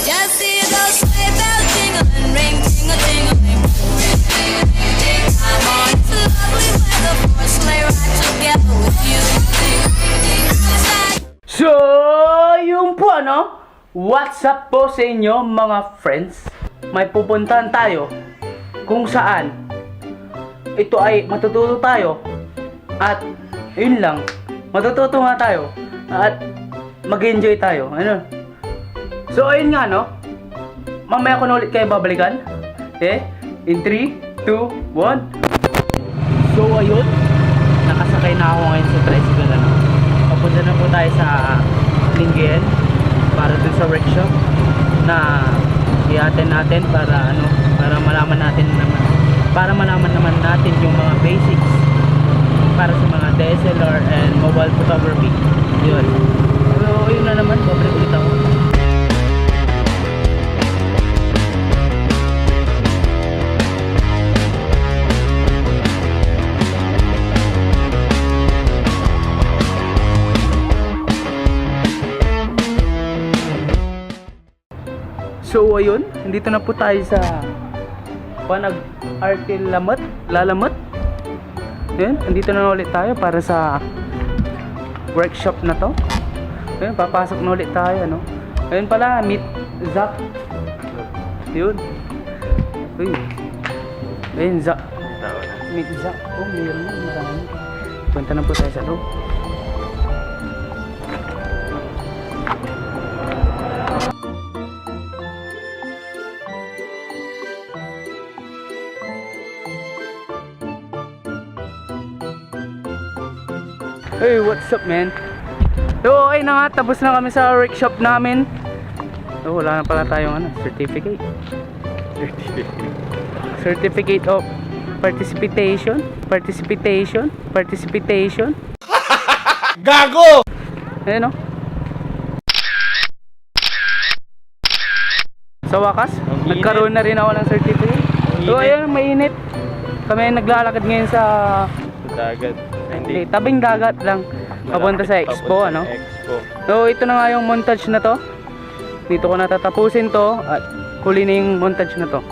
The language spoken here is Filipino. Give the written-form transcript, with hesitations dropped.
Just see those sleigh bells jingling, ring, ting-a-ting-a-ling. Come on, it's a lovely weather for a sleigh ride together with you. So, yung po ano, what's up po sa inyo mga friends? May pupuntahan tayo kung saan ito ay matututo tayo at yun lang, matututo nga tayo at mag-enjoy tayo, ano? So, ayun nga no, mamaya ko na ulit kayo babalikan. In 3, 2, 1. So, ayun, nakasakay na ako ngayon sa tricycle, ano? Papunta na po tayo sa Linggen para dun sa workshop na i-attend natin para ano, para malaman naman natin yung mga basics para sa mga DSLR and mobile photography. Yun. So yun na naman, babalik ulit ako. So ayun, dito na po tayo sa Lalamot. Ayun, andito na ulit tayo para sa workshop na to. Ayun, papasok na ulit tayo, ano. Ayun pala, meet Zach. Yun. Uy. Ayun, Zach. Meet Zach. Oh, mayroon na, marami. Punta na po tayo sa loob. Hey, what's up man? So okay na nga, tapos na kami sa workshop namin. So wala na pala tayong ano, certificate of participation. Gago! Ayun o. Sa wakas, nagkaroon na rin ako ng certificate. So ayun, mainit. Kami naglalakad ngayon sa Dagat. Hindi, tabing dagat lang. Papunta sa expo, ano? So ito na nga yung montage na to. Dito ko natatapusin to at huli na yung montage na to.